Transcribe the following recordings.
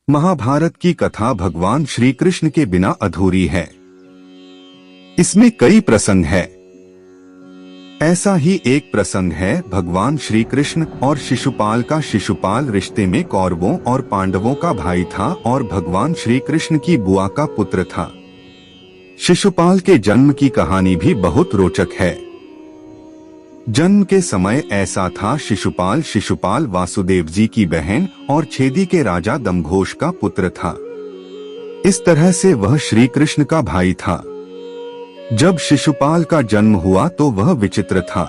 महाभारत की कथा भगवान श्री कृष्ण के बिना अधूरी है। इसमें कई प्रसंग है। ऐसा ही एक प्रसंग है भगवान श्री कृष्ण और शिशुपाल का। शिशुपाल रिश्ते में कौरवों और पांडवों का भाई था और भगवान श्री कृष्ण की बुआ का पुत्र था। शिशुपाल के जन्म की कहानी भी बहुत रोचक है। जन्म के समय ऐसा था, शिशुपाल वासुदेव जी की बहन और छेदी के राजा दमघोष का पुत्र था। इस तरह से वह श्री कृष्ण का भाई था। जब शिशुपाल का जन्म हुआ तो वह विचित्र था।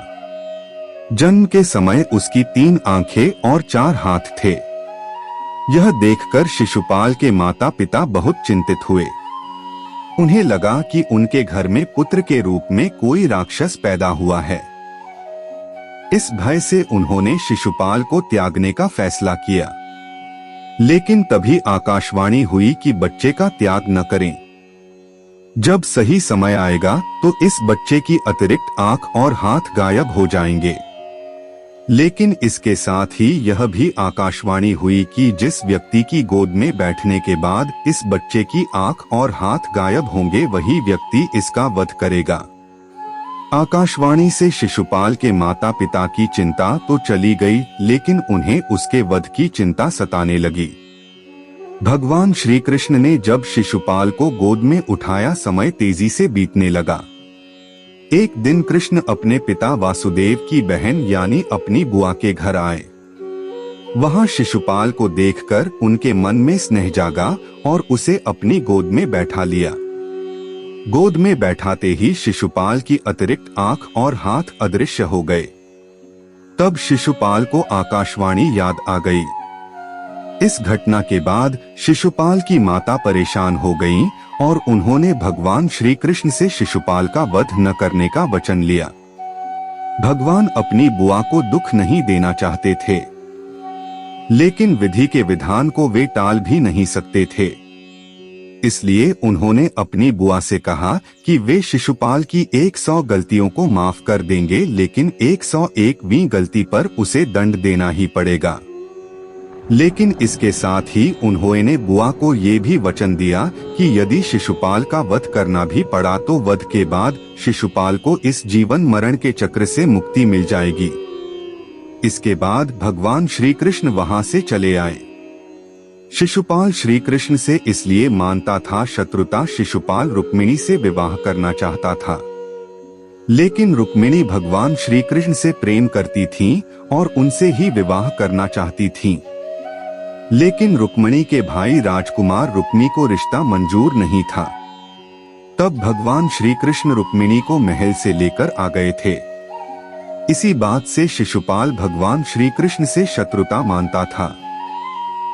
जन्म के समय उसकी 3 आंखें और 4 हाथ थे। यह देखकर शिशुपाल के माता पिता बहुत चिंतित हुए। उन्हें लगा कि उनके घर में पुत्र के रूप में कोई राक्षस पैदा हुआ है। इस भय से उन्होंने शिशुपाल को त्यागने का फैसला किया। लेकिन तभी आकाशवाणी हुई कि बच्चे का त्याग न करें। जब सही समय आएगा तो इस बच्चे की अतिरिक्त आंख और हाथ गायब हो जाएंगे। लेकिन इसके साथ ही यह भी आकाशवाणी हुई कि जिस व्यक्ति की गोद में बैठने के बाद इस बच्चे की आंख और हाथ गायब होंगे, वही व्यक्ति इसका वध करेगा। आकाशवाणी से शिशुपाल के माता पिता की चिंता तो चली गई, लेकिन उन्हें उसके वध की चिंता सताने लगी। भगवान श्री कृष्ण ने जब शिशुपाल को गोद में उठाया, समय तेजी से बीतने लगा। एक दिन कृष्ण अपने पिता वासुदेव की बहन यानी अपनी बुआ के घर आए। वहां शिशुपाल को देखकर उनके मन में स्नेह जागा और उसे अपनी गोद में बैठा लिया। गोद में बैठाते ही शिशुपाल की अतिरिक्त आंख और हाथ अदृश्य हो गए। तब शिशुपाल को आकाशवाणी याद आ गई। इस घटना के बाद शिशुपाल की माता परेशान हो गईं और उन्होंने भगवान श्री कृष्ण से शिशुपाल का वध न करने का वचन लिया। भगवान अपनी बुआ को दुख नहीं देना चाहते थे, लेकिन विधि के विधान को वे टाल भी नहीं सकते थे। इसलिए उन्होंने अपनी बुआ से कहा कि वे शिशुपाल की 100 गलतियों को माफ कर देंगे, लेकिन 101वीं गलती पर उसे दंड देना ही पड़ेगा। लेकिन इसके साथ ही उन्होंने बुआ को ये भी वचन दिया कि यदि शिशुपाल का वध करना भी पड़ा तो वध के बाद शिशुपाल को इस जीवन मरण के चक्र से मुक्ति मिल जाएगी। इसके बाद भगवान श्री कृष्ण वहां से चले आए। शिशुपाल श्री कृष्ण से इसलिए मानता था शत्रुता। शिशुपाल रुक्मिणी से विवाह करना चाहता था, लेकिन रुक्मिणी भगवान श्री कृष्ण से प्रेम करती थीं और उनसे ही विवाह करना चाहती थीं। लेकिन रुक्मिणी के भाई राजकुमार रुक्मी को रिश्ता मंजूर नहीं था। तब भगवान श्री कृष्ण रुक्मिणी को महल से लेकर आ गए थे। इसी बात से शिशुपाल भगवान श्री कृष्ण से शत्रुता मानता था।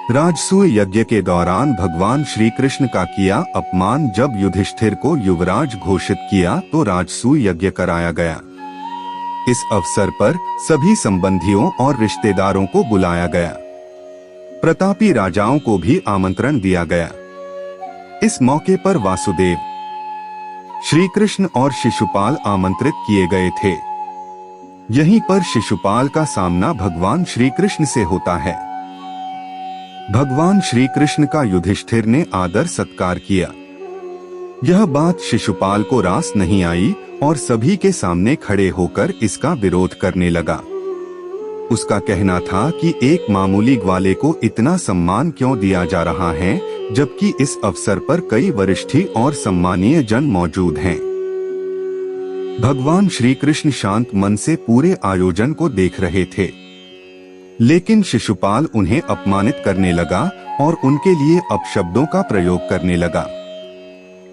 राजसूय यज्ञ के दौरान भगवान श्री कृष्ण का किया अपमान जब युधिष्ठिर को युवराज घोषित किया तो राजसूय यज्ञ कराया गया। इस अवसर पर सभी संबंधियों और रिश्तेदारों को बुलाया गया। प्रतापी राजाओं को भी आमंत्रण दिया गया। इस मौके पर वासुदेव, श्री कृष्ण और शिशुपाल आमंत्रित किए गए थे। यहीं पर शिशुपाल का सामना भगवान श्री कृष्ण से होता है। भगवान श्री कृष्ण का युधिष्ठिर ने आदर सत्कार किया। यह बात शिशुपाल को रास नहीं आई और सभी के सामने खड़े होकर इसका विरोध करने लगा। उसका कहना था कि एक मामूली ग्वाले को इतना सम्मान क्यों दिया जा रहा है, जबकि इस अवसर पर कई वरिष्ठी और सम्मानीय जन मौजूद हैं। भगवान श्री कृष्ण शांत मन से पूरे आयोजन को देख रहे थे, लेकिन शिशुपाल उन्हें अपमानित करने लगा और उनके लिए अपशब्दों का प्रयोग करने लगा।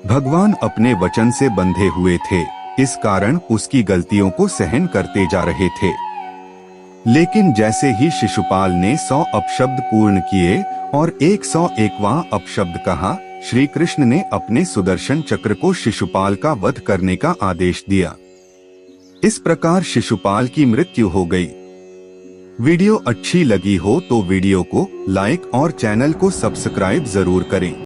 भगवान अपने वचन से बंधे हुए थे, इस कारण उसकी गलतियों को सहन करते जा रहे थे। लेकिन जैसे ही शिशुपाल ने 100 अपशब्द पूर्ण किए और 101वां अपशब्द कहा, श्री कृष्ण ने अपने सुदर्शन चक्र को शिशुपाल का वध करने का आदेश दिया। इस प्रकार शिशुपाल की मृत्यु हो गई। वीडियो अच्छी लगी हो तो वीडियो को लाइक और चैनल को सब्सक्राइब जरूर करें।